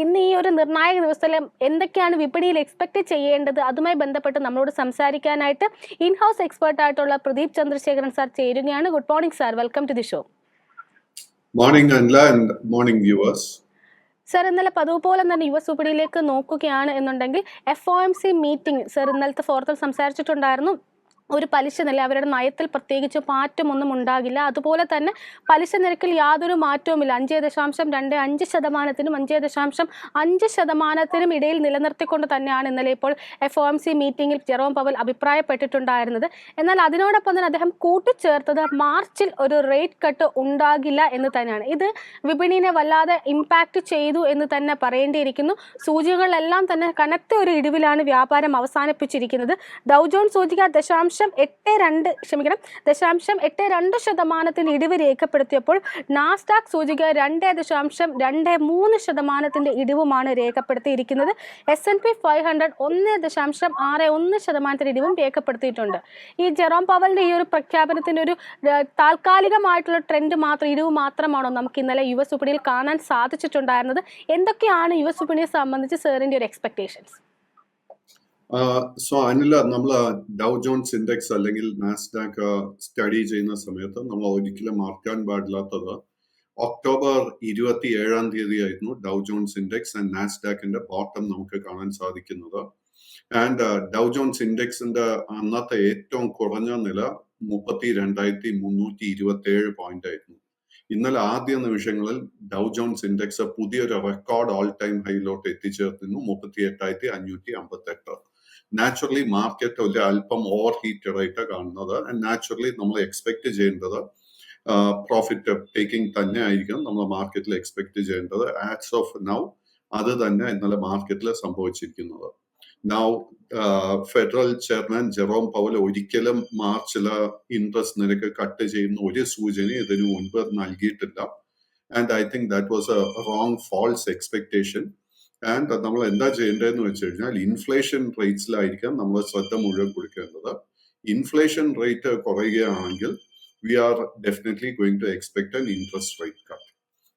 ഇന്ന് ഈ ഒരു നിർണായക ദിവസത്തിൽ എന്തൊക്കെയാണ് വിപണിയിൽ എക്സ്പെക്ട് ചെയ്യേണ്ടത്, അതുമായി ബന്ധപ്പെട്ട് നമ്മളോട് സംസാരിക്കാനായിട്ട് ഇൻഹൗസ് എക്സ്പേർട്ട് ആയിട്ടുള്ള പ്രദീപ് ചന്ദ്രശേഖരൻ സാർ ചേരുകയാണ്. Good morning sir, welcome to the show. Morning Anila and morning viewers. Sir, ഇന്നലെ പതിവ് പോലെ തന്നെ യുവ വിപണിയിലേക്ക് നോക്കുകയാണ് എന്നുണ്ടെങ്കിൽ FOMC മീറ്റിംഗ് സർ ഇന്നലത്തെ ഫോറത്തിൽ സംസാരിച്ചിട്ടുണ്ടായിരുന്നു. ഒരു പലിശ നില അവരുടെ നയത്തിൽ പ്രത്യേകിച്ച് മാറ്റമൊന്നും ഉണ്ടാകില്ല. അതുപോലെ തന്നെ പലിശ നിരക്കിൽ യാതൊരു മാറ്റവുമില്ല. 5.25%-നും 5.5%-നും ഇടയിൽ നിലനിർത്തിക്കൊണ്ട് തന്നെയാണ് ഇന്നലെ ഇപ്പോൾ FOMC മീറ്റിംഗിൽ ജെറോം പവൽ അഭിപ്രായപ്പെട്ടിട്ടുണ്ടായിരുന്നത്. എന്നാൽ അതിനോടൊപ്പം തന്നെ അദ്ദേഹം കൂട്ടിച്ചേർത്തത് മാർച്ചിൽ ഒരു റേറ്റ് കട്ട് ഉണ്ടാകില്ല എന്ന് തന്നെയാണ്. ഇത് വിപണിയെ വല്ലാതെ ഇമ്പാക്ട് ചെയ്തു എന്ന് തന്നെ പറയേണ്ടിയിരിക്കുന്നു. സൂചികകളെല്ലാം തന്നെ കനത്ത ഒരു ഇടിവിലാണ് വ്യാപാരം അവസാനിപ്പിച്ചിരിക്കുന്നത്. ഡൗ ജോൺസ് സൂചിക 0.82% ഇടിവ് രേഖപ്പെടുത്തിയപ്പോൾ നാസ്ഡാക്ക് സൂചിക 2.23% ഇടിവുമാണ് രേഖപ്പെടുത്തിയിരിക്കുന്നത്. S&P 500 1.61% ഇടിവും രേഖപ്പെടുത്തിയിട്ടുണ്ട്. ഈ ജെറോം പവലിന്റെ ഈ ഒരു പ്രഖ്യാപനത്തിന്റെ ഒരു താൽക്കാലികമായിട്ടുള്ള ട്രെൻഡ് ഇടിവ് മാത്രമാണോ നമുക്ക് ഇന്നലെ യുഎസ് വിപണിയിൽ കാണാൻ സാധിച്ചിട്ടുണ്ടായിരുന്നത്? എന്തൊക്കെയാണ് യുഎസ് വിപണിയെ സംബന്ധിച്ച് സാറിന്റെ ഒരു എക്സ്പെക്ടേഷൻസ്? സോ അനില, നമ്മൾ ഡൗ ജോൺസ് ഇൻഡെക്സ് അല്ലെങ്കിൽ നാസ്ഡാക്ക് സ്റ്റഡി ചെയ്യുന്ന സമയത്ത് നമ്മൾ ഒരിക്കലും മറക്കാൻ പാടില്ലാത്തത് ഒക്ടോബർ 27 ആയിരുന്നു ഡൗ ജോൺസ് ഇൻഡെക്സ് ആൻഡ് നാസ്ഡാക്കിന്റെ ബോട്ടം നമുക്ക് കാണാൻ സാധിക്കുന്നത്. ആൻഡ് ഡൗ ജോൺസ് ഇൻഡെക്സിന്റെ അന്നത്തെ ഏറ്റവും കുറഞ്ഞ നില 32,327 പോയിന്റ് ആയിരുന്നു. ഇന്നലെ ആദ്യ നിമിഷങ്ങളിൽ ഡൗ ജോൺസ് ഇൻഡെക്സ് പുതിയൊരു റെക്കോർഡ് ഓൾ ടൈം ഹൈയിലോട്ട് എത്തിച്ചേർത്തിരുന്നു, 38,558. നാച്ചുറലി മാർക്കറ്റ് ഒരു അല്പം ഓവർ ഹീറ്റഡ് ആയിട്ട് കാണുന്നത്. നാച്ചുറലി നമ്മൾ എക്സ്പെക്ട് ചെയ്യേണ്ടത് പ്രോഫിറ്റ് ടേക്കിംഗ് തന്നെ ആയിരിക്കും നമ്മൾ മാർക്കറ്റിൽ എക്സ്പെക്ട് ചെയ്യേണ്ടത്. ആസ് ഓഫ് നൗ അത് തന്നെ ഇന്നലെ മാർക്കറ്റിൽ സംഭവിച്ചിരിക്കുന്നത്. Now federal chairman Jerome Powell ഒരിക്കലും മാർച്ചിലെ ഇൻട്രസ്റ്റ് നിരക്ക് കട്ട് ചെയ്യുന്ന ഒരു സൂചന ഇതിനു മുൻപ് നൽകിയിട്ടില്ല. And I think that was a wrong false expectation. And നമ്മൾ എന്താ ചെയ്യേണ്ടതെന്ന് വെച്ച് കഴിഞ്ഞാൽ ഇൻഫ്ലേഷൻ റേറ്റ്സിലായിരിക്കാം നമ്മൾ ശ്രദ്ധ മുഴുവൻ കൊടുക്കേണ്ടത്. ഇൻഫ്ലേഷൻ റേറ്റ് കുറയുകയാണെങ്കിൽ we are definitely going to expect an interest rate cut.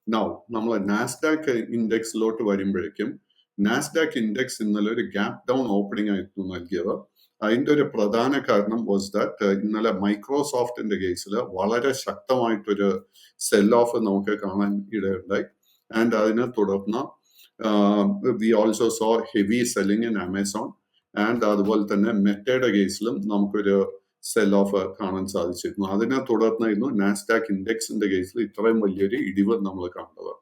Now നമ്മൾ നാസ്ഡാക്ക് ഇൻഡെക്സിലോട്ട് വരുമ്പോഴേക്കും നാസ്ഡാക്ക് ഇൻഡെക്സ് ഇന്നലെ ഒരു ഗ്യാപ് ഡൗൺ ഓപ്പണിംഗ് ആയിരുന്നു നൽകിയത്. അതിന്റെ ഒരു പ്രധാന കാരണം വാസ് ദാറ്റ് ഇന്നലെ മൈക്രോസോഫ്റ്റിന്റെ കേസിൽ വളരെ ശക്തമായിട്ടൊരു സെൽ ഓഫ് നമുക്ക് കാണാൻ ഇടയുണ്ടായി. ആൻഡ് അതിനെ തുടർന്ന് we also saw heavy selling in Amazon and അതുപോലെ തന്നെ മെറ്റയുടെ കേസിലും നമുക്കൊരു സെൽ ഓഫ് കാണാൻ സാധിച്ചിരുന്നു. അതിനെ തുടർന്നായിരുന്നു നാസ്ഡാക്ക് ഇൻഡെക്സിന്റെ കേസിൽ ഇത്രയും വലിയൊരു ഇടിവ് നമ്മൾ കണ്ടത്.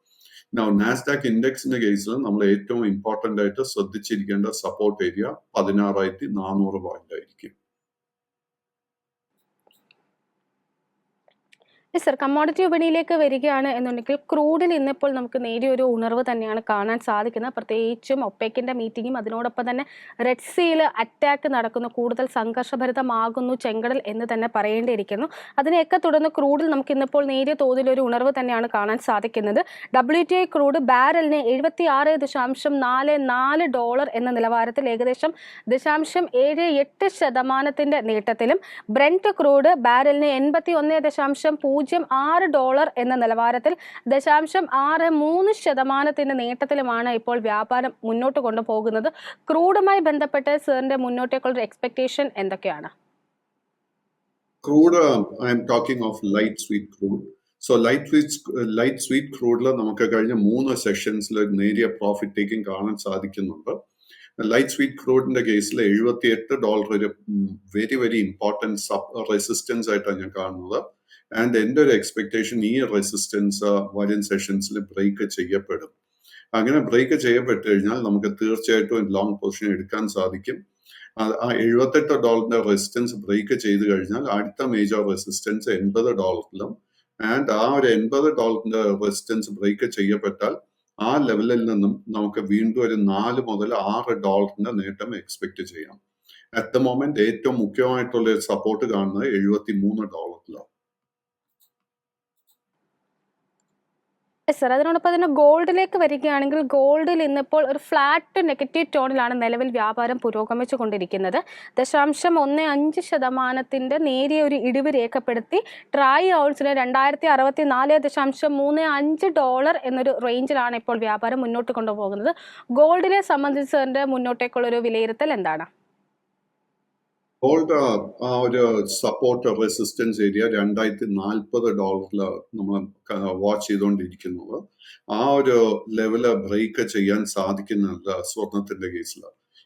നാസ്ഡാക്ക് ഇൻഡെക്സിന്റെ കേസിൽ നമ്മൾ ഏറ്റവും ഇമ്പോർട്ടന്റ് ആയിട്ട് ശ്രദ്ധിച്ചിരിക്കേണ്ട സപ്പോർട്ട് ഏരിയ 16,400 പോയിന്റ് ആയിരിക്കും. സർ, കമ്മോഡിറ്റി വിപണിയിലേക്ക് വരികയാണ് എന്നുണ്ടെങ്കിൽ ക്രൂഡിൽ ഇന്നിപ്പോൾ നമുക്ക് നേരിയൊരു ഉണർവ് തന്നെയാണ് കാണാൻ സാധിക്കുന്നത്. പ്രത്യേകിച്ചും ഒപെക്കിന്റെ മീറ്റിംഗും അതിനോടൊപ്പം തന്നെ റെഡ് സീയിൽ അറ്റാക്ക് നടക്കുന്നു, കൂടുതൽ സംഘർഷഭരിതമാകുന്നു ചെങ്കടൽ എന്ന് തന്നെ പറയേണ്ടിയിരിക്കുന്നു. അതിനെയൊക്കെ തുടർന്ന് ക്രൂഡിൽ നമുക്ക് ഇന്നിപ്പോൾ നേരിയ തോതിലൊരു ഉണർവ് തന്നെയാണ് കാണാൻ സാധിക്കുന്നത്. WTI ക്രൂഡ് ബാരലിന് $76.44 എന്ന നിലവാരത്തിൽ ഏകദേശം 0.78% നേട്ടത്തിലും, ബ്രെന്റ് ക്രൂഡ് ബാരലിന് $81.06 എന്ന നിലവാരത്തിൽ 0.63% നേട്ടത്തിലുമാണ് ഇപ്പോൾ വ്യാപാരം മുന്നോട്ട് കൊണ്ടുപോകുന്നത്. ക്രൂഡുമായി ബന്ധപ്പെട്ട് സാറിന്റെ മുന്നോട്ടേക്കുള്ള എക്സ്പെക്ടേഷൻ എന്തൊക്കെയാണ്? Crude, I am talking of light sweet crude. So light sweet ക്രൂഡിൽ നമുക്ക് കഴിഞ്ഞ 3 സെഷൻസിൽ നേരിയ പ്രോഫിറ്റ് ടേക്കിംഗ് കാണാൻ സാധിക്കുന്നുണ്ട്. ലൈറ്റ് സ്വീറ്റ് ക്രൂഡിന്റെ കേസിൽ $78 ഒരു വെരി വെരി ഇമ്പോർട്ടൻറ്റ് റെസിസ്റ്റൻസ് ആയിട്ടാണ് ഞാൻ കാണുന്നത്. ആൻഡ് എൻ്റെ ഒരു എക്സ്പെക്ടേഷൻ ഈ റെസിസ്റ്റൻസ് വരും സെഷൻസിൽ ബ്രേക്ക് ചെയ്യപ്പെടും. അങ്ങനെ ബ്രേക്ക് ചെയ്യപ്പെട്ട് കഴിഞ്ഞാൽ നമുക്ക് തീർച്ചയായിട്ടും ലോങ് പൊസിഷൻ എടുക്കാൻ സാധിക്കും. ആ $78 റെസിസ്റ്റൻസ് ബ്രേക്ക് ചെയ്ത് കഴിഞ്ഞാൽ അടുത്ത മേജർ റെസിസ്റ്റൻസ് $80. ആൻഡ് ആ ഒരു $80 റെസിസ്റ്റൻസ് ബ്രേക്ക് ചെയ്യപ്പെട്ടാൽ ആ ലെവലിൽ നിന്നും നമുക്ക് വീണ്ടും ഒരു $4 മുതൽ $6 നേട്ടം എക്സ്പെക്ട് ചെയ്യാം. അറ്റ് ദ മൊമെന്റ് ഏറ്റവും മുഖ്യമായിട്ടുള്ള സപ്പോർട്ട് കാണുന്നത് $73. Yes sir. അതിനോടൊപ്പം തന്നെ ഗോൾഡിലേക്ക് വരികയാണെങ്കിൽ ഗോൾഡിൽ ഇന്നിപ്പോൾ ഒരു ഫ്ലാറ്റ് നെഗറ്റീവ് ടോണിലാണ് നിലവിൽ വ്യാപാരം പുരോഗമിച്ചു കൊണ്ടിരിക്കുന്നത്. 0.15% നേരിയ ഒരു ഇടിവ് രേഖപ്പെടുത്തി ട്രായ് ഔൺസിന് $2064.35 എന്നൊരു റേഞ്ചിലാണ് ഇപ്പോൾ വ്യാപാരം മുന്നോട്ട് കൊണ്ടുപോകുന്നത്. ഗോൾഡിനെ സംബന്ധിച്ച് സാറിന്റെ മുന്നോട്ടേക്കുള്ള ഒരു വിലയിരുത്തൽ എന്താണ്? ഗോൾഡ് ആ ഒരു സപ്പോർട്ട് റെസിസ്റ്റൻസ് ഏരിയ $2040 നമ്മൾ വാച്ച് ചെയ്തുകൊണ്ടിരിക്കുന്നത്. ആ ഒരു ലെവല് ബ്രേക്ക് ചെയ്യാൻ സാധിക്കുന്നില്ല സ്വർണത്തിന്റെ കേസിൽ.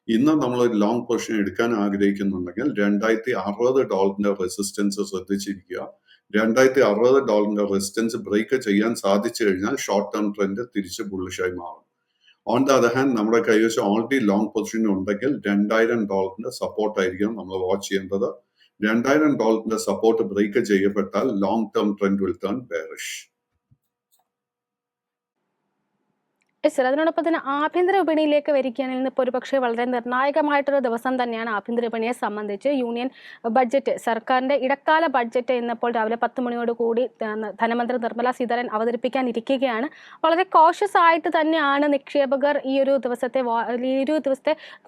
ഇന്ന് നമ്മൾ ഒരു ലോങ് പൊസിഷൻ എടുക്കാൻ ആഗ്രഹിക്കുന്നുണ്ടെങ്കിൽ $2060 റെസിസ്റ്റൻസ് ശ്രദ്ധിച്ചിരിക്കുക. $2060 റെസിസ്റ്റൻസ് ബ്രേക്ക് ചെയ്യാൻ സാധിച്ചു കഴിഞ്ഞാൽ ഷോർട്ട് ടേം ട്രെൻഡ് തിരിച്ച് ബുള്ളിഷായി മാറും. ഓൺ ദ അതർ ഹാൻഡ് നമ്മുടെ കൈവശം ഓൾറെഡി ലോങ് പൊസിഷൻ ഉണ്ടെങ്കിൽ $2000 സപ്പോർട്ട് ആയിരിക്കും നമ്മൾ വാച്ച് ചെയ്യേണ്ടത്. $2000 സപ്പോർട്ട് ബ്രേക്ക് ചെയ്യപ്പെട്ടാൽ long term trend will turn bearish. Yes sir. അതിനോടൊപ്പം തന്നെ ആഭ്യന്തര വിപണിയിലേക്ക് വരികയാണെങ്കിൽ ഇന്നിപ്പോൾ ഒരുപക്ഷെ വളരെ നിർണായകമായിട്ടൊരു ദിവസം തന്നെയാണ് ആഭ്യന്തര വിപണിയെ സംബന്ധിച്ച്. യൂണിയൻ ബഡ്ജറ്റ്, സർക്കാരിന്റെ ഇടക്കാല ബഡ്ജറ്റ് ഇന്നിപ്പോൾ രാവിലെ 10 മണിയോട് കൂടി ധനമന്ത്രി നിർമ്മല സീതാരാമൻ അവതരിപ്പിക്കാനിരിക്കുകയാണ്. വളരെ കോഷ്യസ് ആയിട്ട് തന്നെയാണ് നിക്ഷേപകർ ഈ ഒരു ദിവസത്തെ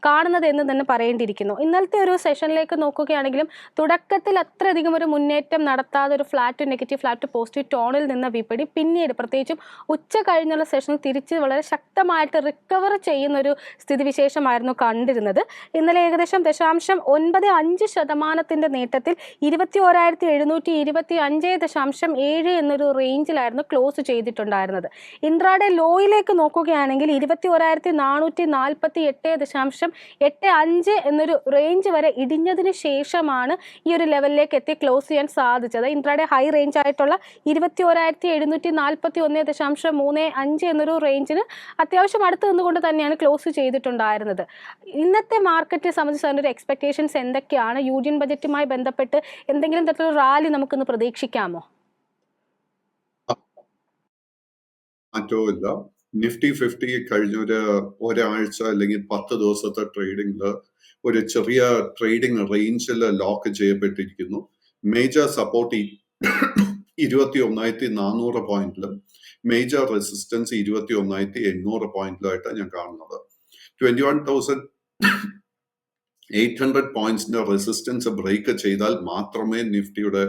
കാണുന്നത് എന്ന് തന്നെ പറയേണ്ടിയിരിക്കുന്നു. ഇന്നലത്തെ ഒരു സെഷനിലേക്ക് നോക്കുകയാണെങ്കിലും തുടക്കത്തിൽ അത്രയധികം ഒരു മുന്നേറ്റം നടത്താതെ ഒരു ഫ്ലാറ്റ് പോസിറ്റീവ് ടോണിൽ നിന്ന വിപണി പിന്നീട് പ്രത്യേകിച്ചും ഉച്ച കഴിഞ്ഞുള്ള സെഷനിൽ തിരിച്ച് വളരെ ശക്തമായിട്ട് റിക്കവർ ചെയ്യുന്ന ഒരു സ്ഥിതിവിശേഷമായിരുന്നു കണ്ടിരുന്നത്. ഇന്നലെ ഏകദേശം 0.95% നേട്ടത്തിൽ 21,725.7 എന്നൊരു റേഞ്ചിലായിരുന്നു ക്ലോസ് ചെയ്തിട്ടുണ്ടായിരുന്നത്. ഇൻട്രാഡേ ലോയിലേക്ക് നോക്കുകയാണെങ്കിൽ 21,448.85 എന്നൊരു റേഞ്ച് വരെ ഇടിഞ്ഞതിന് ശേഷമാണ് ഈ ഒരു ലെവലിലേക്ക് എത്തി ക്ലോസ് ചെയ്യാൻ സാധിച്ചത്. ഇൻട്രാഡേ ഹൈ റേഞ്ച് ആയിട്ടുള്ള 21,741.35 എന്നൊരു റേഞ്ചിന് അത്യാവശ്യം അടുത്ത് നിന്നുകൊണ്ട് തന്നെയാണ് ക്ലോസ് ചെയ്തിട്ടുണ്ടായിരുന്നത്. ഇന്നത്തെ മാർക്കറ്റിനെ സംബന്ധിച്ച് അതിൻ്റെ ഒരു എക്സ്പെക്ടേഷൻസ് എന്തൊക്കെയാണ്? യൂണിയൻ ബജറ്റുമായി ബന്ധപ്പെട്ട് എന്തെങ്കിലും തരത്തിലുള്ള റാലി നമുക്കിന്ന് പ്രതീക്ഷിക്കാമോ? മാറ്റവുമില്ല. നിഫ്റ്റി 50 കഴിഞ്ഞ ഒരാഴ്ച അല്ലെങ്കിൽ 10 ദിവസത്തെ ട്രേഡിംഗിൽ ഒരു ചെറിയ ട്രേഡിംഗ് റേഞ്ചിൽ ലോക്ക് ചെയ്യപ്പെട്ടിരിക്കുന്നു. മേജർ സപ്പോർട്ട് 21,400 പോയിന്റിലും മേജർ റെസിസ്റ്റൻസ് 21,800 പോയിന്റിലായിട്ടാണ് ഞാൻ കാണുന്നത്. 21,800 പോയിന്റ്സിന്റെ റെസിസ്റ്റൻസ് ബ്രേക്ക് ചെയ്താൽ മാത്രമേ നിഫ്റ്റിയുടെ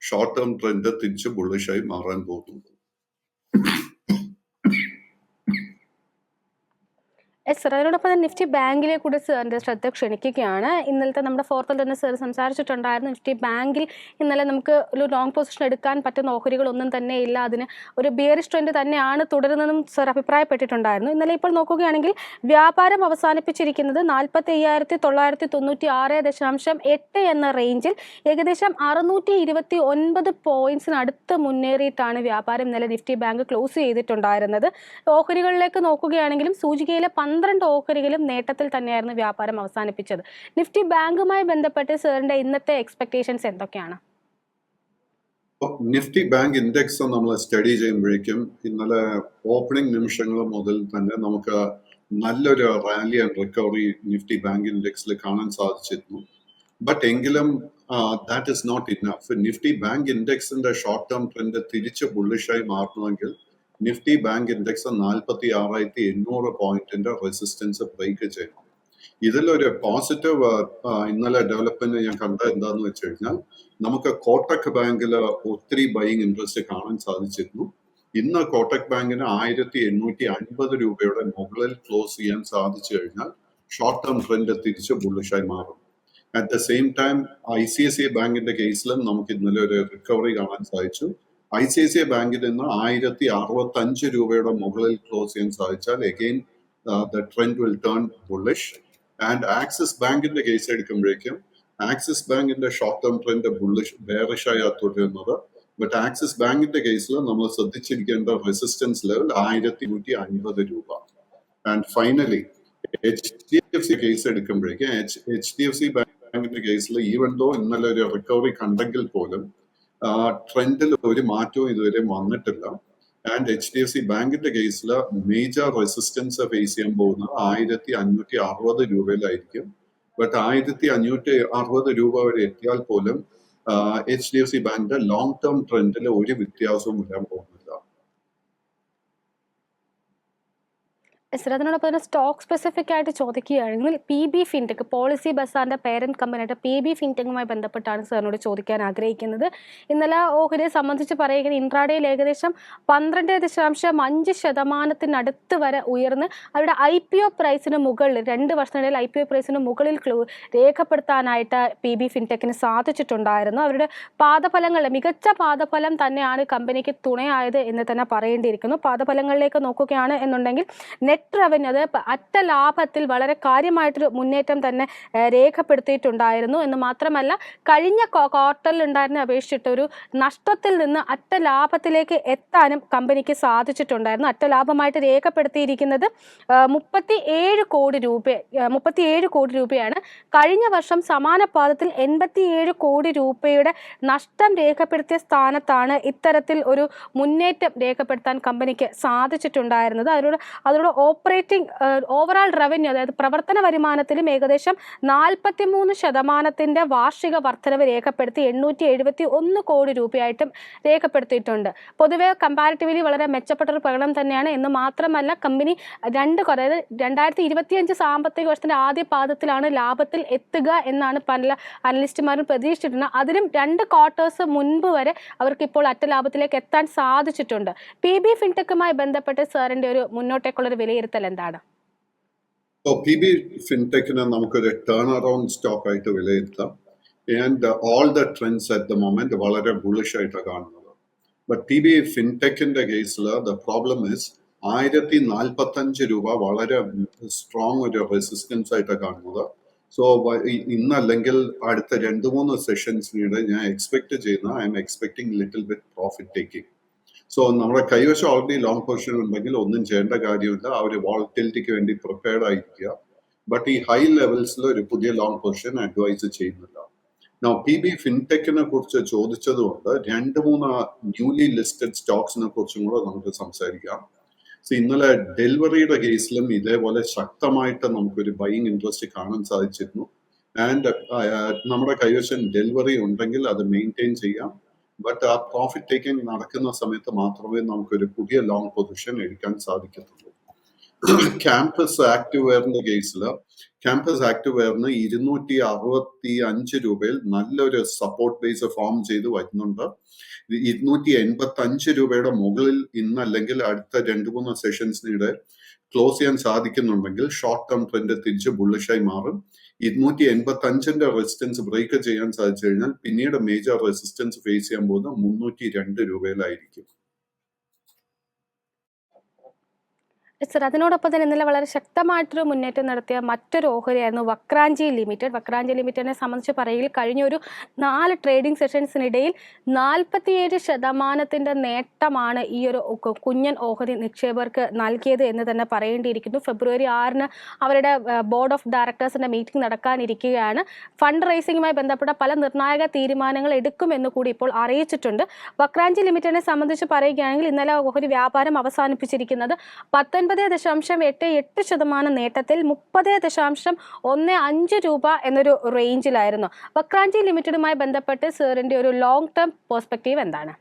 ഷോർട്ട് ടേം ട്രെൻഡ് തിരിച്ച് ബുള്ളിഷായി മാറാൻ പോകുന്നുള്ളൂ. Yes sir. അതിനോടൊപ്പം തന്നെ നിഫ്റ്റി ബാങ്കിലെ കൂടി സാറിൻ്റെ ശ്രദ്ധ ക്ഷണിക്കുകയാണ്. ഇന്നലത്തെ നമ്മുടെ ഫോർത്തിൽ തന്നെ സാർ സംസാരിച്ചിട്ടുണ്ടായിരുന്നു. നിഫ്റ്റി ബാങ്കിൽ ഇന്നലെ നമുക്ക് ഒരു ലോങ് പൊസിഷൻ എടുക്കാൻ പറ്റുന്ന ഓഹരികളൊന്നും തന്നെ ഇല്ല, അതിന് ഒരു ബിയറിഷ് ട്രെൻഡ് തന്നെയാണ് തുടരുന്നതെന്നും സാർ അഭിപ്രായപ്പെട്ടിട്ടുണ്ടായിരുന്നു. ഇന്നലെ ഇപ്പോൾ നോക്കുകയാണെങ്കിൽ വ്യാപാരം അവസാനിപ്പിച്ചിരിക്കുന്നത് 45,996.8 എന്ന റേഞ്ചിൽ ഏകദേശം 629 പോയിന്റ്സിനടുത്ത് മുന്നേറിയിട്ടാണ് വ്യാപാരം ഇന്നലെ നിഫ്റ്റി ബാങ്ക് ക്ലോസ് ചെയ്തിട്ടുണ്ടായിരുന്നത്. ഓഹരികളിലേക്ക് നോക്കുകയാണെങ്കിലും സൂചികയിലെ 12 ഓഹരികളും നേട്ടത്തിൽ തന്നെയായിരുന്നു വ്യാപാരം അവസാനിപ്പിച്ചത്. നിഫ്റ്റി ബാങ്കുമായി ബന്ധപ്പെട്ട് സാറിന്റെ ഇന്നത്തെ എക്സ്പെക്ടേഷൻസ് എന്തൊക്കെയാണ്? നിഫ്റ്റി ബാങ്ക് ഇൻഡെക്സ് നമ്മൾ സ്റ്റഡി ചെയ്യുമ്പോഴേക്കും ഇന്നലെ ഓപ്പണിംഗ് നിമിഷങ്ങൾ മുതൽ തന്നെ നമുക്ക് നല്ലൊരു rally and recovery Nifty bank ഇൻഡെക്സിൽ കാണാൻ സാധിച്ചിരുന്നു. ബട്ട് എങ്കിലും that is not enough. Nifty bank ഇൻഡെക്സിന്റെ ഷോർട്ട് ടേം ട്രെൻഡ് തിരിച്ച് ബുള്ളിഷായി മാറണമെങ്കിൽ നിഫ്റ്റി ബാങ്ക് ഇൻഡെക്സ് 46,800 പോയിന്റിന്റെ റെസിസ്റ്റൻസ് ബ്രേക്ക് ചെയ്യണം. ഇതിലൊരു പോസിറ്റീവ് ഇന്നലെ ഡെവലപ്മെന്റ് ഞാൻ കണ്ടത് എന്താന്ന് വെച്ച് കഴിഞ്ഞാൽ നമുക്ക് കോട്ടക് ബാങ്കിൽ ഒത്തിരി ബൈയിങ് ഇൻട്രസ്റ്റ് കാണാൻ സാധിച്ചിരുന്നു. ഇന്ന് കോട്ടക് ബാങ്കിന് 1,850 രൂപയുടെ മുകളിൽ ക്ലോസ് ചെയ്യാൻ സാധിച്ചു കഴിഞ്ഞാൽ ഷോർട്ട് ടേം ട്രെൻഡ് തിരിച്ച് ബുള്ളിഷായി മാറും. At the same time ICICI ബാങ്കിന്റെ കേസിലും നമുക്ക് ഇന്നലെ ഒരു റിക്കവറി കാണാൻ സാധിച്ചു. ICICI ബാങ്കിൽ നിന്ന് 1,065 രൂപയുടെ മുകളിൽ ക്ലോസ് ചെയ്യാൻ സാധിച്ചാൽ again the trend will turn bullish. And axis ബാങ്കിന്റെ കേസ് എടുക്കുമ്പോഴേക്കും ആക്സിസ് ബാങ്കിന്റെ ഷോർട്ട് ടേം ട്രെൻഡ് ബുള്ളിഷ് ബെയറിഷായി തുടരുന്നത്. ബട്ട് ആക്സിസ് ബാങ്കിന്റെ കേസിൽ നമ്മൾ ശ്രദ്ധിച്ചിരിക്കേണ്ട റെസിസ്റ്റൻസ് ലെവൽ 1,150 രൂപ. ആൻഡ് ഫൈനലി HDFC കേസ് എടുക്കുമ്പോഴേക്കും HDFC ബാങ്കിന്റെ കേസിൽ ഈവൻ ദോ ഇന്നലെ ഒരു റിക്കവറി കണ്ടെങ്കിൽ പോലും ട്രെൻഡിൽ ഒരു മാറ്റവും ഇതുവരെ വന്നിട്ടില്ല. ആൻഡ് HDFC ബാങ്കിന്റെ കേസിൽ മേജർ റെസിസ്റ്റൻസ് ഫേസ് ചെയ്യാൻ പോകുന്നത് 1,560 രൂപയിലായിരിക്കും. ബട്ട് 1,560 രൂപ വരെ എത്തിയാൽ പോലും HDFC ബാങ്കിന്റെ ലോങ് ടേം ട്രെൻഡിൽ ഒരു വ്യത്യാസവും വരാൻ പോകുന്നില്ല. അതിനോടൊപ്പം തന്നെ സ്റ്റോക്ക് സ്പെസിഫിക് ആയിട്ട് ചോദിക്കുകയാണെങ്കിൽ PB ഫിൻടെക്, പോളിസി ബസാറിന്റെ പേരന്റ് കമ്പനിയായിട്ട് PB ഫിൻടെക്കുമായി ബന്ധപ്പെട്ടാണ് സാറിനോട് ചോദിക്കാൻ ആഗ്രഹിക്കുന്നത്. ഇന്നലെ ഓഹരിയെ സംബന്ധിച്ച് പറയുകയാണെങ്കിൽ ഇൻട്രാഡേയിൽ ഏകദേശം 12.5% വരെ ഉയർന്ന് അവരുടെ IPO പ്രൈസിന് മുകളിൽ 2 വർഷത്തിനിടയിൽ IPO പ്രൈസിന് മുകളിൽ രേഖപ്പെടുത്താനായിട്ട് PB ഫിൻടെക്കിന് സാധിച്ചിട്ടുണ്ടായിരുന്നു. അവരുടെ പാദഫലങ്ങളിൽ മികച്ച പാദഫലം തന്നെയാണ് കമ്പനിക്ക് തുണയായത് എന്ന് തന്നെ പറയേണ്ടിയിരിക്കുന്നു. പാദഫലങ്ങളിലേക്ക് നോക്കുകയാണ് എന്നുണ്ടെങ്കിൽ നെറ്റ് റവന്യൂ, അത് അറ്റ ലാഭത്തിൽ വളരെ കാര്യമായിട്ടൊരു മുന്നേറ്റം തന്നെ രേഖപ്പെടുത്തിയിട്ടുണ്ടായിരുന്നു എന്ന് മാത്രമല്ല കഴിഞ്ഞ ക്വാർട്ടറിൽ ഉണ്ടായിരുന്ന അപേക്ഷിച്ചിട്ട് ഒരു നഷ്ടത്തിൽ നിന്ന് അറ്റ ലാഭത്തിലേക്ക് എത്താനും കമ്പനിക്ക് സാധിച്ചിട്ടുണ്ടായിരുന്നു. അറ്റ ലാഭമായിട്ട് രേഖപ്പെടുത്തിയിരിക്കുന്നത് 37 കോടി രൂപയാണ്. കഴിഞ്ഞ വർഷം സമാന പാദത്തിൽ 87 കോടി രൂപയുടെ നഷ്ടം രേഖപ്പെടുത്തിയ സ്ഥാനത്താണ് ഇത്തരത്തിൽ ഒരു മുന്നേറ്റം രേഖപ്പെടുത്താൻ കമ്പനിക്ക് സാധിച്ചിട്ടുണ്ടായിരുന്നത്. അതിലൂടെ ഓപ്പറേറ്റിംഗ് ഓവറാൾ റവന്യൂ, അതായത് പ്രവർത്തന വരുമാനത്തിലും ഏകദേശം 43% വാർഷിക വർധനവ് രേഖപ്പെടുത്തി 871 കോടി രൂപയായിട്ടും രേഖപ്പെടുത്തിയിട്ടുണ്ട്. പൊതുവെ കമ്പാരിറ്റീവ്ലി വളരെ മെച്ചപ്പെട്ടൊരു പ്രകടനം തന്നെയാണ് എന്ന് മാത്രമല്ല കമ്പനി അതായത് 2025 സാമ്പത്തിക വർഷത്തിന്റെ ആദ്യ പാദത്തിലാണ് ലാഭത്തിൽ എത്തുക എന്നാണ് പല അനലിസ്റ്റുമാരും പ്രതീക്ഷിച്ചിട്ടുണ്ട്. അതിലും 2 ക്വാർട്ടേഴ്സ് മുൻപ് വരെ അവർക്ക് ഇപ്പോൾ അറ്റ ലാഭത്തിലേക്ക് എത്താൻ സാധിച്ചിട്ടുണ്ട്. PB ഫിൻടെക്കുമായി ബന്ധപ്പെട്ട് സാറിന്റെ ഒരു മുന്നോട്ടേക്കുള്ളൊരു വിലയിരുത്തൽ എന്താണ്? PB ഫിൻടെക്കിനെ നമുക്കൊരു ടേൺ അറൗണ്ട് സ്റ്റോക്ക് ആയിട്ട് വിലയിരുത്താം. And all the trends at the moment വളരെ ബുള്ളിഷ് ആയിട്ടാണ് കാണുന്നത്. ബട്ട് PB ഫിൻടെക്കിന്റെ കേസിൽ ദ പ്രോബ്ലം ഇസ് 1045 രൂപ വളരെ സ്ട്രോങ് ഒരു റെസിസ്റ്റൻസ് ആയിട്ടാണ് കാണുന്നത്. സോ ഇന്നല്ലെങ്കിൽ അടുത്ത 2-3 സെഷൻസിനിടെ ഞാൻ എക്സ്പെക്ട് ചെയ്യുന്ന I M expecting little bit profit taking. So നമ്മുടെ കൈവശം ഓൾറെഡി ലോങ് പൊസിഷൻ ഉണ്ടെങ്കിൽ ഒന്നും ചെയ്യേണ്ട കാര്യമില്ല, ആ ഒരു വോളറ്റിലിറ്റിക്ക് വേണ്ടി പ്രിപ്പയർഡ് ആയിരിക്കുക. ബട്ട് ഈ ഹൈ ലെവൽസിൽ ഒരു പുതിയ ലോങ് പൊസിഷൻ അഡ്വൈസ് ചെയ്യുന്നില്ല. PB ഫിൻടെക്കിനെ കുറിച്ച് ചോദിച്ചതുകൊണ്ട് 2-3 ന്യൂലി ലിസ്റ്റഡ് സ്റ്റോക്സിനെ കുറിച്ചും കൂടെ നമുക്ക് സംസാരിക്കാം. ഇന്നലെ ഡെലിവറിയുടെ കേസിലും ഇതേപോലെ ശക്തമായിട്ട് നമുക്കൊരു ബൈയിങ് ഇൻട്രസ്റ്റ് കാണാൻ സാധിച്ചിരുന്നു. ആൻഡ് നമ്മുടെ കൈവശം ഡെലിവറി ഉണ്ടെങ്കിൽ അത് മെയിൻറ്റെയിൻ ചെയ്യാം. ബട്ട് ആ പ്രോഫിറ്റ് ടേക്കിംഗ് നടക്കുന്ന സമയത്ത് മാത്രമേ നമുക്കൊരു പുതിയ ലോങ് പൊസിഷൻ എടുക്കാൻ സാധിക്കത്തുള്ളൂ. ക്യാമ്പസ് ആക്ടിവെയറിന്റെ കേസിൽ ക്യാമ്പസ് ആക്ടിവെയറിന് 265 രൂപയിൽ നല്ലൊരു സപ്പോർട്ട് ബേസ് ഫോം ചെയ്ത് വരുന്നുണ്ട്. 285 രൂപയുടെ മുകളിൽ ഇന്നല്ലെങ്കിൽ അടുത്ത 2-3 സെഷൻസിനിടെ ക്ലോസ് ചെയ്യാൻ സാധിക്കുന്നുണ്ടെങ്കിൽ ഷോർട്ട് ടേം ട്രെൻഡ് തിരിച്ച് ബുള്ളിഷായി മാറും. 285ന്റെ റെസിസ്റ്റൻസ് ബ്രേക്ക് ചെയ്യാൻ സാധിച്ചു കഴിഞ്ഞാൽ പിന്നീട് മേജർ റെസിസ്റ്റൻസ് ഫേസ് ചെയ്യാൻ പോകുന്ന 302 രൂപയിലായിരിക്കും. സർ, അതിനോടൊപ്പം തന്നെ ഇന്നലെ വളരെ ശക്തമായിട്ടൊരു മുന്നേറ്റം നടത്തിയ മറ്റൊരു ഓഹരിയായിരുന്നു വക്രാഞ്ചി ലിമിറ്റഡ്. വക്രാഞ്ചി ലിമിറ്റഡിനെ സംബന്ധിച്ച് പറയുകയിൽ കഴിഞ്ഞൊരു 4 ട്രേഡിംഗ് സെഷൻസിനിടയിൽ 47% നേട്ടമാണ് ഈ ഒരു കുഞ്ഞൻ ഓഹരി നിക്ഷേപകർക്ക് നൽകിയത് എന്ന് തന്നെ പറയേണ്ടിയിരിക്കുന്നു. ഫെബ്രുവരി 6 അവരുടെ ബോർഡ് ഓഫ് ഡയറക്ടേഴ്സിന്റെ മീറ്റിംഗ് നടക്കാനിരിക്കുകയാണ്. ഫണ്ട് റൈസിംഗുമായി ബന്ധപ്പെട്ട പല നിർണായക തീരുമാനങ്ങൾ എടുക്കുമെന്ന് കൂടി ഇപ്പോൾ അറിയിച്ചിട്ടുണ്ട്. വക്രാഞ്ചി ലിമിറ്റഡിനെ സംബന്ധിച്ച് പറയുകയാണെങ്കിൽ ഇന്നലെ ഓഹരി വ്യാപാരം അവസാനിപ്പിച്ചിരിക്കുന്നത് 19.88% നേട്ടത്തിൽ 30.15 രൂപ എന്നൊരു റേഞ്ചിലായിരുന്നു. വക്രാഞ്ചി ലിമിറ്റഡുമായി ബന്ധപ്പെട്ട് സാറിന്റെ ഒരു ലോങ് ടേം പെർസ്പെക്റ്റീവ് എന്താണ്?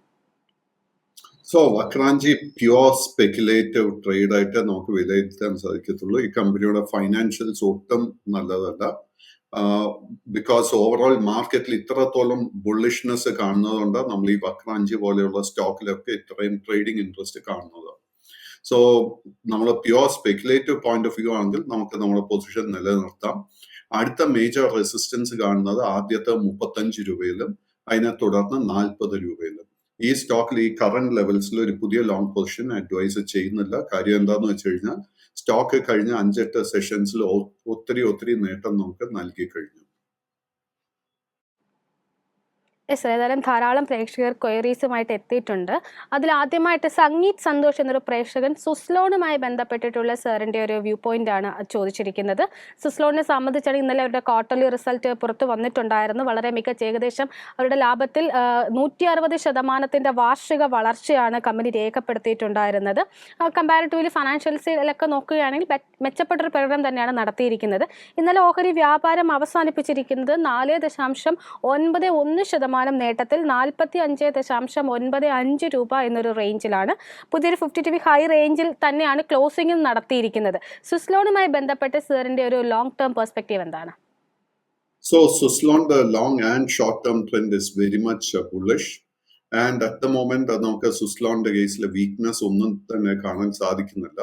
വക്രാഞ്ചി പ്യുവർ സ്പെക്കുലേറ്റീവ് ട്രേഡ് ആയിട്ട് നമുക്ക് വിലയിരുത്താൻ സാധിക്കത്തുള്ളൂ. ഈ കമ്പനിയുടെ ഫൈനാൻഷ്യൽസ് ഒട്ടും നല്ലതല്ല. ബിക്കോസ് ഓവറോൾ മാർക്കറ്റിൽ ഇത്രത്തോളം ബുള്ളിഷ്നെസ് കാണുന്നതുകൊണ്ട് നമ്മൾ ഈ വക്രാഞ്ചി പോലെയുള്ള സ്റ്റോക്കിലൊക്കെ ഇത്രയും ട്രേഡിംഗ് ഇൻട്രസ്റ്റ് കാണുന്നത്. സോ നമ്മൾ pure speculative point of view ആണെങ്കിൽ നമുക്ക് നമ്മുടെ പൊസിഷൻ നിലനിർത്താം. അടുത്ത മേജർ റെസിസ്റ്റൻസ് കാണുന്നത് ആദ്യത്തെ 35 രൂപയിലും അതിനെ തുടർന്ന് 40 രൂപയിലും. ഈ സ്റ്റോക്കിൽ ഈ കറന്റ് ലെവൽസിൽ ഒരു പുതിയ ലോങ് പൊസിഷൻ അഡ്വൈസ് ചെയ്യുന്നില്ല. കാര്യം എന്താന്ന് വെച്ച് കഴിഞ്ഞാൽ സ്റ്റോക്ക് കഴിഞ്ഞ 5-8 സെഷൻസിൽ ഒത്തിരി നേട്ടം നമുക്ക് നൽകി കഴിഞ്ഞു. ഏതായാലും ധാരാളം പ്രേക്ഷകർ ക്വയറീസുമായിട്ട് എത്തിയിട്ടുണ്ട്. അതിൽ ആദ്യമായിട്ട് സംഗീത് സന്തോഷ് എന്നൊരു പ്രേക്ഷകൻ സുസ്ലോണുമായി ബന്ധപ്പെട്ടിട്ടുള്ള സാറിൻ്റെ ഒരു വ്യൂ പോയിന്റ് ആണ് ചോദിച്ചിരിക്കുന്നത്. സുസ്ലോണിനെ സംബന്ധിച്ചാണ് ഇന്നലെ അവരുടെ ക്വാർട്ടർലി റിസൾട്ട് പുറത്തു വന്നിട്ടുണ്ടായിരുന്നു. വളരെ മികച്ച, ഏകദേശം അവരുടെ ലാഭത്തിൽ 160% വാർഷിക വളർച്ചയാണ് കമ്പനി രേഖപ്പെടുത്തിയിട്ടുണ്ടായിരുന്നത്. കമ്പാരിറ്റീവ്ലി ഫൈനാൻഷ്യൽസിലൊക്കെ നോക്കുകയാണെങ്കിൽ മെച്ചപ്പെട്ടൊരു പ്രകടനം തന്നെയാണ് നടത്തിയിരിക്കുന്നത്. ഇന്നലെ ഓഹരി വ്യാപാരം അവസാനിപ്പിച്ചിരിക്കുന്നത് 4.91% നേട്ടത്തിൽ 45.95 രൂപ എന്നൊരു റേഞ്ചിലാണ്. പുതിയൊരു 52 ഹൈ റേഞ്ചിൽ തന്നെയാണ് ക്ലോസിംഗും നടത്തിയിരിക്കുന്നത്. സ്വിസ്ലോണുമായി ബന്ധപ്പെട്ട് സാറിന്റെ ഒരു ലോങ് ടേം പെർസ്പെക്റ്റീവ് എന്താണ്? So Suzlon, the long and short term trend is very much bullish. And at the moment, നമുക്ക് സുസ്ലോണിന്റെ കേസിൽ വീക്ക്നെസ് ഒന്നും തന്നെ കാണാൻ സാധിക്കുന്നില്ല.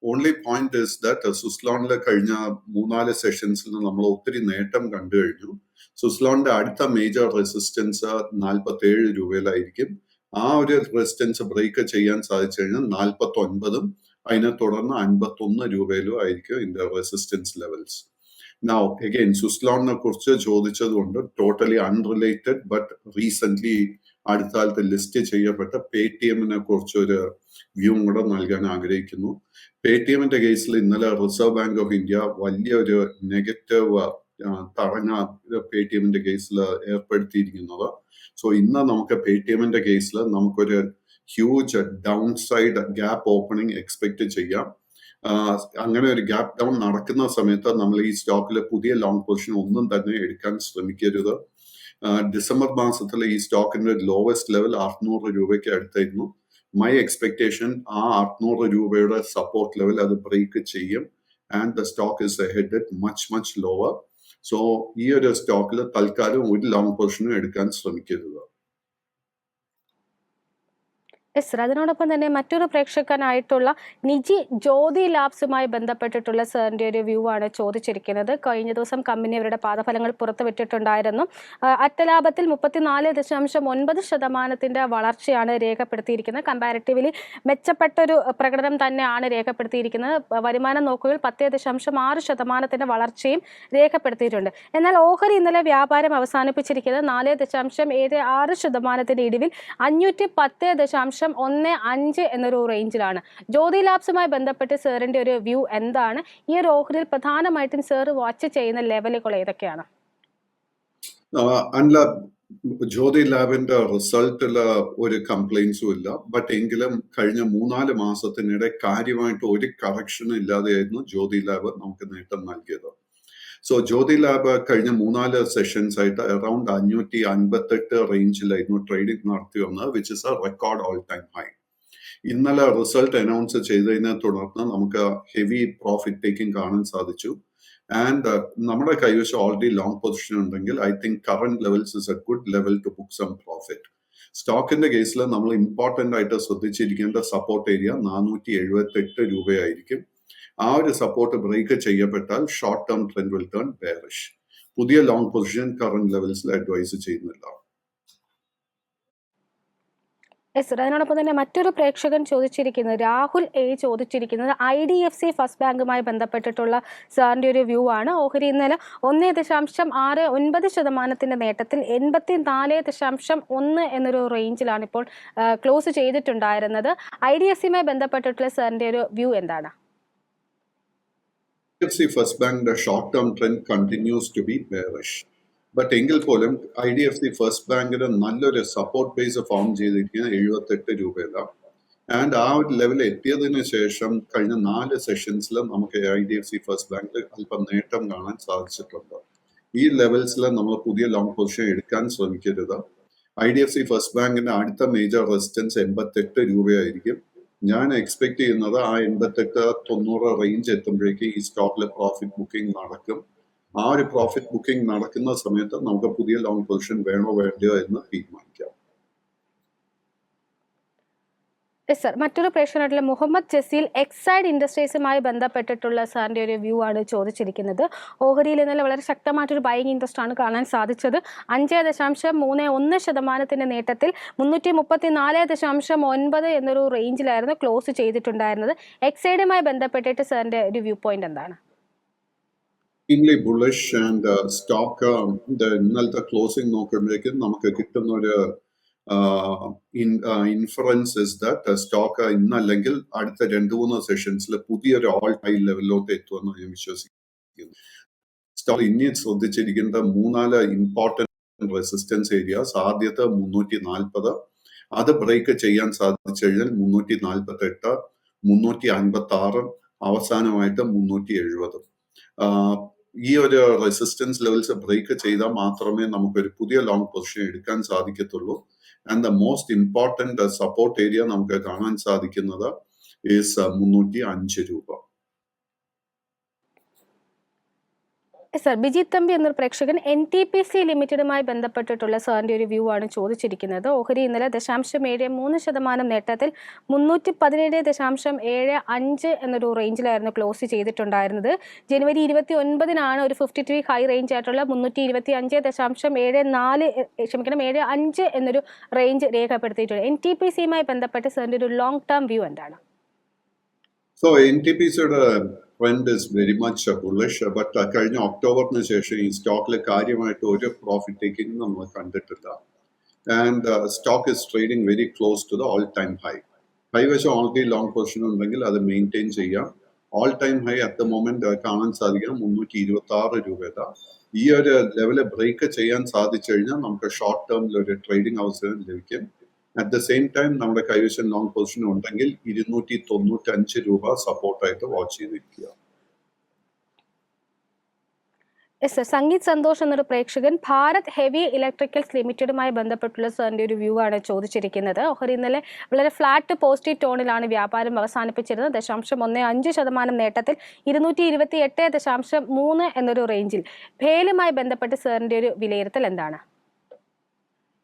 ഓൺലി പോയിന്റ് ഇസ് ദാറ്റ് സുസ്ലോണിലെ കഴിഞ്ഞ 3-4 സെഷൻസിൽ നമ്മൾ ഒത്തിരി നേട്ടം കണ്ടു കഴിഞ്ഞു. സുസ്ലോണിന്റെ അടുത്ത മേജർ റെസിസ്റ്റൻസ് 47 രൂപയിലായിരിക്കും. ആ ഒരു റെസിസ്റ്റൻസ് ബ്രേക്ക് ചെയ്യാൻ സാധിച്ചു കഴിഞ്ഞാൽ 49-ഉം അതിനെ തുടർന്ന് 51 രൂപയിലും ആയിരിക്കും ഇതിന്റെ റെസിസ്റ്റൻസ് ലെവൽസ്. Now, again, സുസ്ലോണിനെ കുറിച്ച് ചോദിച്ചതുകൊണ്ട് ടോട്ടലി അൺറിലേറ്റഡ് ബട്ട് റീസെന്റ് അടുത്ത കാലത്ത് ലിസ്റ്റ് ചെയ്യപ്പെട്ട പേടിഎമ്മിനെ കുറിച്ച് ഒരു വ്യൂ കൂടെ നൽകാൻ ആഗ്രഹിക്കുന്നു. പേടിഎമ്മിന്റെ കേസിൽ ഇന്നലെ റിസർവ് ബാങ്ക് ഓഫ് ഇന്ത്യ വലിയൊരു നെഗറ്റീവ് തടഞ്ഞ പേടിഎമ്മിന്റെ കേസിൽ ഏർപ്പെടുത്തിയിരിക്കുന്നത്. സോ ഇന്ന് നമുക്ക് പേടിഎമ്മിന്റെ കേസിൽ നമുക്കൊരു huge down side gap opening expect ചെയ്യാം. അങ്ങനെ ഒരു ഗ്യാപ്പ് ഡൗൺ നടക്കുന്ന സമയത്ത് നമ്മൾ ഈ സ്റ്റോക്കിൽ പുതിയ ലോങ് പൊസിഷൻ ഒന്നും തന്നെ എടുക്കാൻ ശ്രമിക്കരുത്. ഡിസംബർ മാസത്തിൽ ഈ സ്റ്റോക്കിന്റെ ലോവസ്റ്റ് ലെവൽ 600 രൂപയ്ക്ക് അടുത്തായിരുന്നു. മൈ എക്സ്പെക്ടേഷൻ ആ 600 രൂപയുടെ സപ്പോർട്ട് ലെവൽ അത് ബ്രേക്ക് ചെയ്യും and the stock is headed much lower. So ഈ ഒരു സ്റ്റോക്കിൽ തൽക്കാലം ഒരു ലോങ് പൊസിഷനും എടുക്കാൻ ശ്രമിക്കരുത്. അതിനോടൊപ്പം തന്നെ മറ്റൊരു പ്രേക്ഷകനായിട്ടുള്ള നിജി ജ്യോതി ലാബ്സുമായി ബന്ധപ്പെട്ടിട്ടുള്ള സാറിന്റെ ഒരു വ്യൂ ആണ് ചോദിച്ചിരിക്കുന്നത്. കഴിഞ്ഞ ദിവസം കമ്പനി അവരുടെ പാദഫലങ്ങൾ പുറത്തുവിട്ടിട്ടുണ്ടായിരുന്നു. അറ്റലാഭത്തിൽ 34.9% വളർച്ചയാണ് രേഖപ്പെടുത്തിയിരിക്കുന്നത്. കമ്പാരിറ്റീവ്ലി മെച്ചപ്പെട്ടൊരു പ്രകടനം തന്നെയാണ് രേഖപ്പെടുത്തിയിരിക്കുന്നത്. വരുമാനം നോക്കുകയിൽ 10.6% വളർച്ചയും രേഖപ്പെടുത്തിയിട്ടുണ്ട്. എന്നാൽ ഓഹരി ഇന്നലെ വ്യാപാരം അവസാനിപ്പിച്ചിരിക്കുന്നത് 4.76% ഇടിവിൽ 510.15 എന്നൊരു റേഞ്ചിലാണ്. ജ്യോതി ലാബ്സുമായി ബന്ധപ്പെട്ട് സാറിന്റെ ഒരു വ്യൂ എന്താണ്? ഈ ഒരു ഓഹരിയിൽ പ്രധാനമായിട്ടും സാർ വാച്ച് ചെയ്യുന്ന ലെവലുകൾ ഏതൊക്കെയാണ്? ജ്യോതി ലാബിന്റെ റിസൾട്ടില് ഒരു കംപ്ലൈൻസും ഇല്ല. ബട്ട് എങ്കിലും കഴിഞ്ഞ 3-4 മാസത്തിനിടെ കാര്യമായിട്ട് ഒരു കറക്ഷനും ഇല്ലാതെയായിരുന്നു ജ്യോതി ലാബ് നമുക്ക് നേട്ടം നൽകിയത്. സോ ജ്യോതി ലാബ് കഴിഞ്ഞ 3-4 സെഷൻസ് ആയിട്ട് അറൌണ്ട് 558 റേഞ്ചിലായിരുന്നു ട്രേഡിംഗ് നടത്തി വന്നത്, which is A record all time high. ഇന്നലെ റിസൾട്ട് അനൗൺസ് ചെയ്തതിനെ തുടർന്ന് നമുക്ക് ഹെവി പ്രോഫിറ്റ് ടേക്കിംഗ് കാണാൻ സാധിച്ചു. ആൻഡ് നമ്മുടെ കൈവശം ഓൾറെഡി ലോങ് പൊസിഷൻ ഉണ്ടെങ്കിൽ I think current levels is a good level to book some profit. സ്റ്റോക്കിന്റെ കേസിൽ നമ്മൾ ഇമ്പോർട്ടന്റ് ആയിട്ട് ശ്രദ്ധിച്ചിരിക്കേണ്ട സപ്പോർട്ട് ഏരിയ 478 രൂപയായിരിക്കും. ആ ഒരു സപ്പോർട്ട് ബ്രേക്ക് ചെയ്യപ്പെട്ടാൽ short term trend will turn bearish. പുതിയ ലോങ് പൊസിഷൻ കറന്റ് ലെവൽസിൽ അഡ്വൈസ് ചെയ്യുന്നില്ല. അതിനോടൊപ്പം തന്നെ മറ്റൊരു പ്രേക്ഷകൻ ചോദിച്ചിരിക്കുന്നത്, രാഹുൽ എ ചോദിച്ചിരിക്കുന്നത് IDFC ഫസ്റ്റ് ബാങ്കുമായി ബന്ധപ്പെട്ടിട്ടുള്ള സാറിന്റെ ഒരു വ്യൂ ആണ്. ഓഹരി ഇന്നലെ 1.69% നേട്ടത്തിൽ 84.1 എന്നൊരു റേഞ്ചിലാണ് ഇപ്പോൾ ക്ലോസ് ചെയ്തിട്ടുണ്ടായിരുന്നത്. IDFCയുമായി ബന്ധപ്പെട്ടിട്ടുള്ള സാറിന്റെ ഒരു വ്യൂ എന്താണ്? IDFC First Bank, the short-term trend continues to be bearish. But എങ്കിൽ പോലും IDFC ഫസ്റ്റ് ബാങ്കിന് നല്ലൊരു സപ്പോർട്ട് ബേസ് ഫോം ചെയ്തിരിക്കുന്നത് 78 രൂപയിലാണ്. ആൻഡ് ആ ഒരു ലെവൽ എത്തിയതിനു ശേഷം കഴിഞ്ഞ 4 സെഷൻസിൽ നമുക്ക് IDFC ഫസ്റ്റ് ബാങ്കിൽ അല്പം നേട്ടം കാണാൻ സാധിച്ചിട്ടുണ്ട്. ഈ ലെവൽസിൽ നമ്മൾ പുതിയ ലോങ് പൊസിഷൻ എടുക്കാൻ ശ്രമിക്കരുത്. IDFC ഫസ്റ്റ് ബാങ്കിന്റെ അടുത്ത മേജർ റെസിസ്റ്റൻസ് 88 രൂപയായിരിക്കും. ഞാൻ എക്സ്പെക്ട് ചെയ്യുന്നത് ആ 88-90 റേഞ്ച് എത്തുമ്പോഴേക്ക് ഈ സ്റ്റോക്കിലെ പ്രോഫിറ്റ് ബുക്കിംഗ് നടക്കും. ആ ഒരു പ്രോഫിറ്റ് ബുക്കിംഗ് നടക്കുന്ന സമയത്ത് നമുക്ക് പുതിയ ലോങ് പൊസിഷൻ വേണോ വേണ്ടയോ എന്ന് തീരുമാനിക്കാം. സർ, മറ്റൊരു പ്രേക്ഷകനായിട്ടുള്ള മുഹമ്മദ് ജസീൽ എക്സൈഡ് ഇൻഡസ്ട്രീസുമായി ബന്ധപ്പെട്ടിട്ടുള്ള സാറിന്റെ ഒരു വ്യൂ ആണ് ചോദിച്ചിരിക്കുന്നത്. ഓഹരിയിൽ ഇന്നലെ വളരെ ശക്തമായിട്ടൊരു ബൈയിങ് ഇൻട്രസ്റ്റ് ആണ് കാണാൻ സാധിച്ചത്. 5.31% നേട്ടത്തിൽ 334.9 എന്നൊരു റേഞ്ചിലായിരുന്നു ക്ലോസ് ചെയ്തിട്ടുണ്ടായിരുന്നത്. എക്സൈഡുമായി ബന്ധപ്പെട്ടിട്ട് സാറിന്റെ ഒരു വ്യൂ പോയിന്റ് എന്താണ്? ബുള്ളിഷ് ആൻഡ് സ്റ്റോക്ക് ഇന്നലത്തെ ക്ലോസിംഗ് നോക്കുമ്പോഴേക്കും നമുക്ക് കിട്ടുന്ന ഒരു ഇൻഫറൻസ് ഇസ് ദാറ്റ് സ്റ്റോക്ക് ഇന്നല്ലെങ്കിൽ അടുത്ത 2-3 സെഷൻസിൽ പുതിയൊരു ഓൾ ഹൈ ലെവലിലോട്ട് എത്തുമെന്ന് ഞാൻ വിശ്വസിക്കുന്നു. സ്റ്റോക്ക് ഇനി ശ്രദ്ധിച്ചിരിക്കേണ്ട 3-4 ഇമ്പോർട്ടന്റ് റെസിസ്റ്റൻസ് ഏരിയാസ്. ആദ്യത്തെ 340, അത് ബ്രേക്ക് ചെയ്യാൻ സാധിച്ചു കഴിഞ്ഞാൽ 348, 356, അവസാനമായിട്ട് 370. ഈ ഒരു റെസിസ്റ്റൻസ് ലെവൽസ് ബ്രേക്ക് ചെയ്താൽ മാത്രമേ നമുക്കൊരു പുതിയ ലോങ് പൊസിഷൻ എടുക്കാൻ സാധിക്കത്തുള്ളൂ. And the most important support area നമുക്ക് കാണാൻ സാധിക്കുന്നത് ഈസ് 305 രൂപ. സർ, ബിജിത് തമ്പി എന്നൊരു പ്രേക്ഷകൻ NTPC ലിമിറ്റഡുമായി ബന്ധപ്പെട്ടിട്ടുള്ള സാറിന്റെ ഒരു വ്യൂ ആണ് ചോദിച്ചിരിക്കുന്നത്. ഓഹരി ഇന്നലെ 0.73% നേട്ടത്തിൽ 317.75 എന്നൊരു റേഞ്ചിലായിരുന്നു ക്ലോസ് ചെയ്തിട്ടുണ്ടായിരുന്നത്. ജനുവരി 29-നാണ് ഒരു 52 ഹൈ റേഞ്ച് ആയിട്ടുള്ള 325.74 എന്നൊരു റേഞ്ച് രേഖപ്പെടുത്തിയിട്ടുണ്ട്. NTPCയുമായി ബന്ധപ്പെട്ട് സാറിന്റെ ഒരു ലോങ് ടേം വ്യൂ എന്താണ്? So NTPCയുടെ trend is very much bullish. But കഴിഞ്ഞ ഒക്ടോബറിന് ശേഷം ഈ സ്റ്റോക്കിൽ കാര്യമായിട്ട് ഒരു പ്രോഫിറ്റ് ടേക്കിംഗ് നമ്മൾ കണ്ടിട്ടില്ല. And stock is trading very close to the all time high. കൈവശം ഓൾറെഡി ലോങ് പൊസിഷൻ ഉണ്ടെങ്കിൽ അത് മെയിൻറ്റെയിൻ ചെയ്യാം. All time high at the moment കാണാൻ സാധിക്കാം 326 രൂപയുടെ. ഈ ഒരു ലെവല് ബ്രേക്ക് ചെയ്യാൻ സാധിച്ചു കഴിഞ്ഞാൽ നമുക്ക് ഷോർട്ട് ടേമിൽ ഒരു ട്രേഡിംഗ് അവസരം ലഭിക്കും. അറ്റ് ദ സെയിം ടൈം നമ്മുടെ കൈവശം ലോങ് പൊസിഷൻ ഉണ്ടെങ്കിൽ 295 രൂപ സപ്പോർട്ടായിട്ട് വാച്ച് ചെയ്തിരിക്കുക. സർ, സംഗീത് സന്തോഷ് എന്നൊരു പ്രേക്ഷകൻ ഭാരത് ഹെവി ഇലക്ട്രിക്കൽസ് ലിമിറ്റഡുമായി ബന്ധപ്പെട്ടുള്ള സാറിന്റെ ഒരു വ്യൂ ആണ് ചോദിച്ചിരിക്കുന്നത്. ഓഹരി ഇന്നലെ വളരെ ഫ്ലാറ്റ് പോസിറ്റീവ് ടോണിലാണ് വ്യാപാരം അവസാനിപ്പിച്ചിരുന്നത്. 0.15% നേട്ടത്തിൽ 228.3 എന്നൊരു റേഞ്ചിൽ. ഭേലുമായി ബന്ധപ്പെട്ട് സാറിന്റെ ഒരു വിലയിരുത്തൽ എന്താണ്?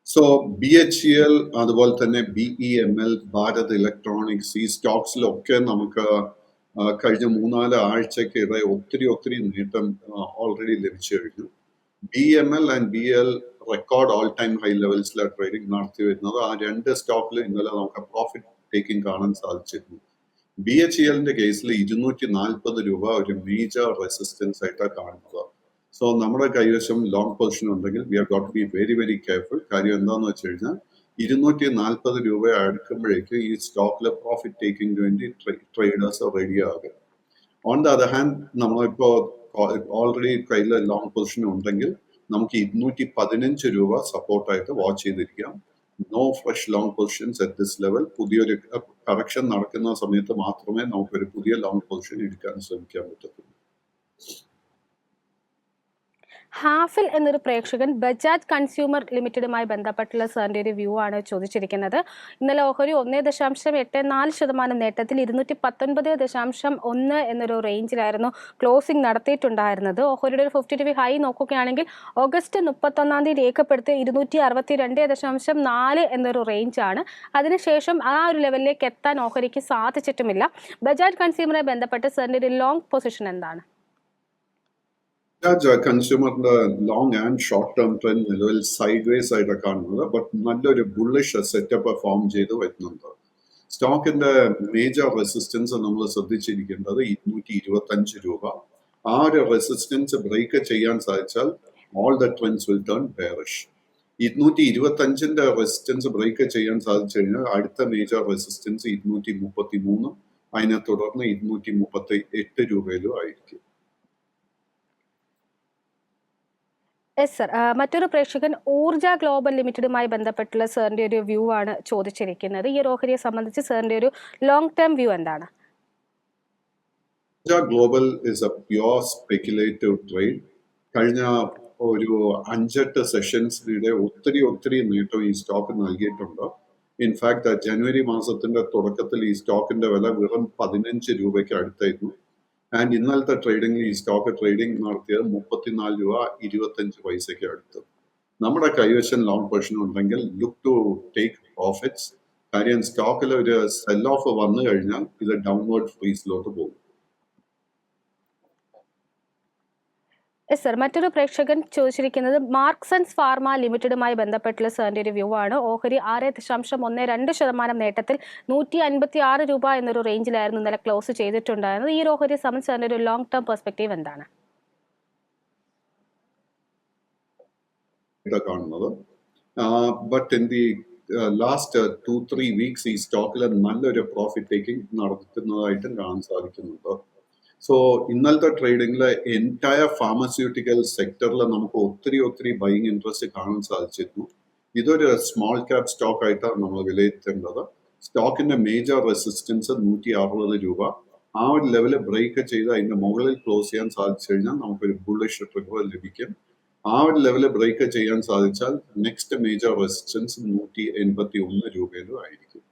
സോ BHEL അതുപോലെ തന്നെ BEML, ഭാരത് ഇലക്ട്രോണിക്സ്, ഈ സ്റ്റോക്സിലൊക്കെ നമുക്ക് കഴിഞ്ഞ 3-4 ആഴ്ചക്കിടെ ഒത്തിരി നേട്ടം ഓൾറെഡി ലഭിച്ചു കഴിഞ്ഞു. BEML and BEL record all time high ലെവൽസിലാണ് ട്രേഡിംഗ് നടത്തി വരുന്നത്. ആ രണ്ട് സ്റ്റോക്കിൽ ഇന്നലെ നമുക്ക് പ്രോഫിറ്റ് ടേക്കിംഗ് കാണാൻ സാധിച്ചിരുന്നു. BHELന്റെ കേസിൽ 240 രൂപ ഒരു മേജർ റെസിസ്റ്റൻസ് ആയിട്ടാണ് കാണുന്നത്. സോ നമ്മുടെ കൈവശം ലോങ് പൊസിഷൻ ഉണ്ടെങ്കിൽ we are gotta be very careful. കാര്യം എന്താണെന്ന് വെച്ച് കഴിഞ്ഞാൽ 240 രൂപ അടുക്കുമ്പോഴേക്ക് ഈ സ്റ്റോക്കിലെ പ്രോഫിറ്റ് ടേക്കിംഗിന് വേണ്ടി ട്രേഡേഴ്സ് റെഡി ആകും. ഓൺ ദ അതർ ഹാൻഡ് നമ്മളിപ്പോ ഓൾറെഡി കയ്യിൽ ലോങ് പൊസിഷൻ ഉണ്ടെങ്കിൽ നമുക്ക് 215 രൂപ സപ്പോർട്ടായിട്ട് വാച്ച് ചെയ്തിരിക്കാം. No fresh long positions at this level. പുതിയൊരു കറക്ഷൻ നടക്കുന്ന സമയത്ത് മാത്രമേ നമുക്കൊരു പുതിയ ലോങ് പൊസിഷൻ എടുക്കാൻ ശ്രമിക്കാൻ പറ്റത്തുള്ളൂ. ഹാഫിൽ എന്നൊരു പ്രേക്ഷകൻ ബജാജ് കൺസ്യൂമർ ലിമിറ്റഡുമായി ബന്ധപ്പെട്ടുള്ള സാറിന്റെ ഒരു വ്യൂ ആണ് ചോദിച്ചിരിക്കുന്നത്. ഇന്നലെ ഓഹരി 1.84% നേട്ടത്തിൽ 219.1 എന്നൊരു റേഞ്ചിലായിരുന്നു ക്ലോസിംഗ് നടത്തിയിട്ടുണ്ടായിരുന്നത്. ഓഹരിയുടെ ഒരു 52 ഹൈ നോക്കുകയാണെങ്കിൽ ഓഗസ്റ്റ് 31 രേഖപ്പെടുത്തിയ 262.4 എന്നൊരു റേഞ്ചാണ്. അതിനുശേഷം ആ ഒരു ലെവലിലേക്ക് എത്താൻ ഓഹരിക്ക് സാധിച്ചിട്ടുമില്ല. ബജാജ് കൺസ്യൂമറുമായി ബന്ധപ്പെട്ട് സാറിന്റെ ഒരു ലോങ് പൊസിഷൻ എന്താണ്? കൺസ്യൂമറിന്റെ long and short term trend നിലവിൽ സൈഡ് വേസ് ആയിട്ടാണ് കാണുന്നത്. ബട്ട് നല്ലൊരു ബുള്ളിഷ് സെറ്റപ്പ് ഫോം ചെയ്ത് വരുന്നുണ്ട്. സ്റ്റോക്കിന്റെ മേജർ റെസിസ്റ്റൻസ് നമ്മൾ ശ്രദ്ധിച്ചിരിക്കേണ്ടത് 225 രൂപ. ആ ഒരു റെസിസ്റ്റൻസ് ബ്രേക്ക് ചെയ്യാൻ സാധിച്ചാൽ all the trends will turn bearish. 225ന്റെ റെസിസ്റ്റൻസ് ബ്രേക്ക് ചെയ്യാൻ സാധിച്ചു കഴിഞ്ഞാൽ അടുത്ത മേജർ റെസിസ്റ്റൻസ് 233, അതിനെ തുടർന്ന് 238 രൂപയിലും ആയിരിക്കും. സർ, മറ്റൊരു പ്രേക്ഷകൻ ഊർജ ഗ്ലോബൽ ലിമിറ്റഡുമായി ബന്ധപ്പെട്ടുള്ള സാറിന്റെ ഒരു വ്യൂ ആണ് ചോദിച്ചിരിക്കുന്നത്. ഈ ഒരു ഓഹരിയെ സംബന്ധിച്ച് സാറിന്റെ ഒരു ലോങ് ടേം വ്യൂ എന്താണ്? ഊർജ global is A pure speculative trade. കഴിഞ്ഞ ഒരു 5-8 സെഷൻസിലൂടെ ഒത്തിരി നേട്ടം ഈ സ്റ്റോക്ക് നൽകിയിട്ടുണ്ട്. ഇൻഫാക്ട് ജനുവരി മാസത്തിന്റെ തുടക്കത്തിൽ ഈ സ്റ്റോക്കിന്റെ വില വെറും 15 രൂപയ്ക്ക് അടുത്തായിരുന്നു. ആൻഡ് ഇന്നലത്തെ ട്രേഡിംഗിൽ ഈ സ്റ്റോക്ക് ട്രേഡിംഗ് നടത്തിയത് 34 രൂപ 25 പൈസയ്ക്ക് അടുത്ത്. നമ്മുടെ കൈവശം ലോങ് പൊസിഷൻ ഉണ്ടെങ്കിൽ ലുക്ക് ടു ടേക്ക് പ്രോഫിറ്റ്സ്. കാര്യം സ്റ്റോക്കിൽ ഒരു സെൽ ഓഫ് വന്നു കഴിഞ്ഞാൽ ഇത് ഡൗൺവേർഡ് ഫ്രീസിലോട്ട് പോകും. സർ, മറ്റൊരു പ്രേക്ഷകൻ ചോദിച്ചിരിക്കുന്നത് മാർക്സൺസ് ഫാർമ ലിമിറ്റഡുമായി ബന്ധപ്പെട്ടുള്ള സാറിന്റെ ഒരു വ്യൂ ആണ്. ഓഹരി 6.12% നേട്ടത്തിൽ 156 രൂപ എന്നൊരു റേഞ്ചിലായിരുന്നു ഇന്നലെ ക്ലോസ് ചെയ്തിട്ടുണ്ടായിരുന്നത്. ഈ ഒരു ഓഹരിയെ സംബന്ധിച്ച് സാറിന്റെ ഒരു ലോങ് ടേം പെർസ്പെക്റ്റീവ് എന്താണ്? കാണുന്നത് but in the last 2-3 weeks ഈ സ്റ്റോക്കിൽ നല്ലൊരു പ്രോഫിറ്റ് ടേക്കിംഗ് നടത്തുന്നതായിട്ടും കാണാൻ സാധിക്കുന്നുണ്ട്. സോ ഇന്നലത്തെ ട്രേഡിംഗിലെ എൻറ്റയർ ഫാർമസ്യൂട്ടിക്കൽ സെക്ടറിൽ നമുക്ക് ഒത്തിരി ബൈയിങ് ഇൻട്രസ്റ്റ് കാണാൻ സാധിച്ചിരുന്നു. ഇതൊരു സ്മോൾ ക്യാപ് സ്റ്റോക്ക് ആയിട്ടാണ് നമ്മൾ വിലയിരുത്തേണ്ടത്. സ്റ്റോക്കിന്റെ മേജർ റെസിസ്റ്റൻസ് 160 രൂപ. ആ ഒരു ലെവല് ബ്രേക്ക് ചെയ്ത് അതിന്റെ മുകളിൽ ക്ലോസ് ചെയ്യാൻ സാധിച്ചു കഴിഞ്ഞാൽ നമുക്കൊരു ബുള്ളിഷ് ട്രിഗർ ലഭിക്കും. ആ ഒരു ലെവല് ബ്രേക്ക് ചെയ്യാൻ സാധിച്ചാൽ നെക്സ്റ്റ് മേജർ റെസിസ്റ്റൻസ് 181 രൂപയിലും ആയിരിക്കും.